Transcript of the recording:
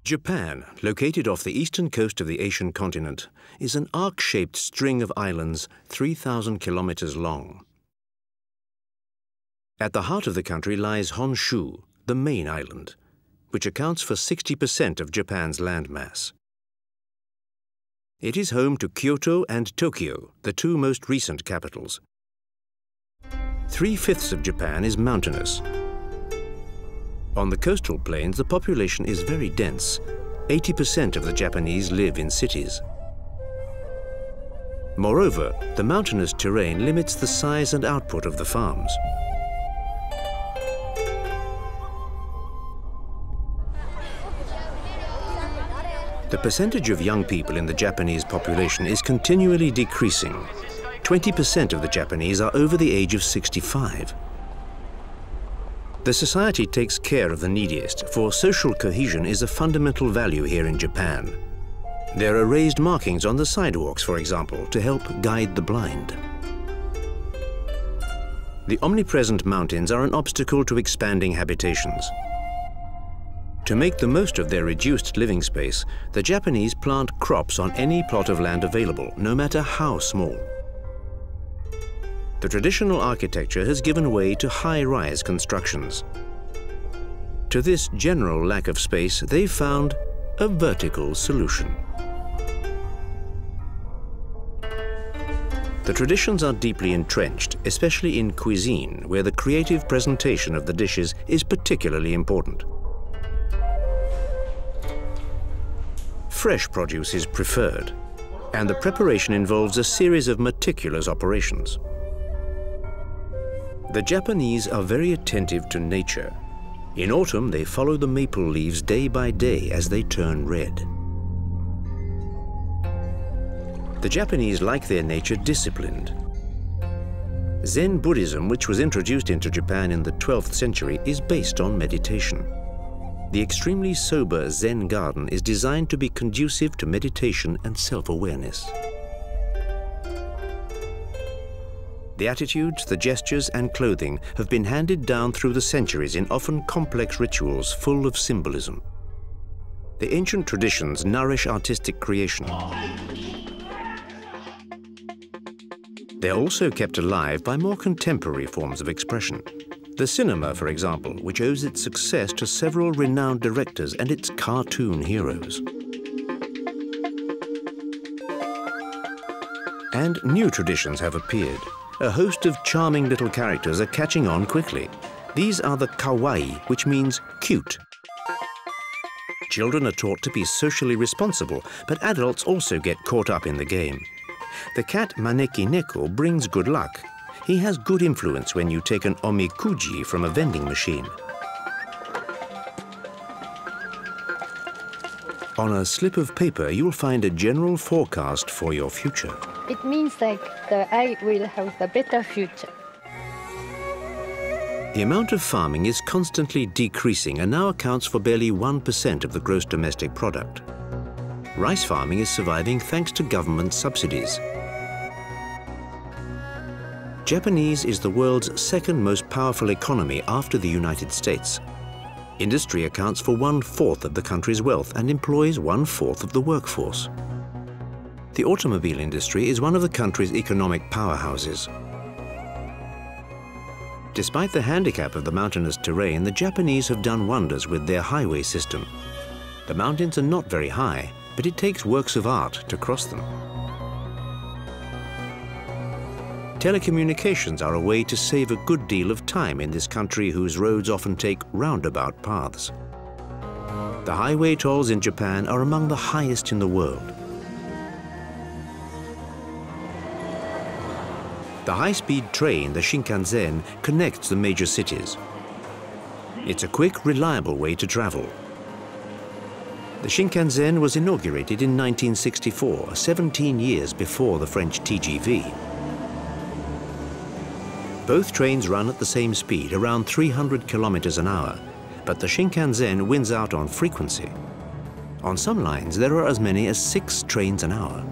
Japan, located off the eastern coast of the Asian continent, is an arc-shaped string of islands 3,000 kilometers long. At the heart of the country lies Honshu, the main island, which accounts for 60% of Japan's landmass. It is home to Kyoto and Tokyo, the two most recent capitals. 3/5 of Japan is mountainous. On the coastal plains, the population is very dense. 80% of the Japanese live in cities. Moreover, the mountainous terrain limits the size and output of the farms. The percentage of young people in the Japanese population is continually decreasing. 20% of the Japanese are over the age of 65. The society takes care of the neediest, for social cohesion is a fundamental value here in Japan. There are raised markings on the sidewalks, for example, to help guide the blind. The omnipresent mountains are an obstacle to expanding habitations. To make the most of their reduced living space, the Japanese plant crops on any plot of land available, no matter how small. The traditional architecture has given way to high-rise constructions. To this general lack of space, they've found a vertical solution. The traditions are deeply entrenched, especially in cuisine, where the creative presentation of the dishes is particularly important. Fresh produce is preferred, and the preparation involves a series of meticulous operations. The Japanese are very attentive to nature. In autumn, they follow the maple leaves day by day as they turn red. The Japanese like their nature disciplined. Zen Buddhism, which was introduced into Japan in the 12th century, is based on meditation. The extremely sober Zen garden is designed to be conducive to meditation and self-awareness. The attitudes, the gestures, and clothing have been handed down through the centuries in often complex rituals full of symbolism. The ancient traditions nourish artistic creation. They're also kept alive by more contemporary forms of expression. The cinema, for example, which owes its success to several renowned directors and its cartoon heroes. And new traditions have appeared. A host of charming little characters are catching on quickly. These are the Kawaii, which means cute. Children are taught to be socially responsible, but adults also get caught up in the game. The cat Maneki Neko brings good luck. He has good influence when you take an omikuji from a vending machine. On a slip of paper, you'll find a general forecast for your future. It means that I will have a better future. The amount of farming is constantly decreasing and now accounts for barely 1% of the gross domestic product. Rice farming is surviving thanks to government subsidies. Japanese is the world's second most powerful economy after the United States. Industry accounts for 1/4 of the country's wealth and employs 1/4 of the workforce. The automobile industry is one of the country's economic powerhouses. Despite the handicap of the mountainous terrain, the Japanese have done wonders with their highway system. The mountains are not very high, but it takes works of art to cross them. Telecommunications are a way to save a good deal of time in this country whose roads often take roundabout paths. The highway tolls in Japan are among the highest in the world. The high-speed train, the Shinkansen, connects the major cities. It's a quick, reliable way to travel. The Shinkansen was inaugurated in 1964, 17 years before the French TGV. Both trains run at the same speed, around 300 kilometers an hour, but the Shinkansen wins out on frequency. On some lines, there are as many as 6 trains an hour.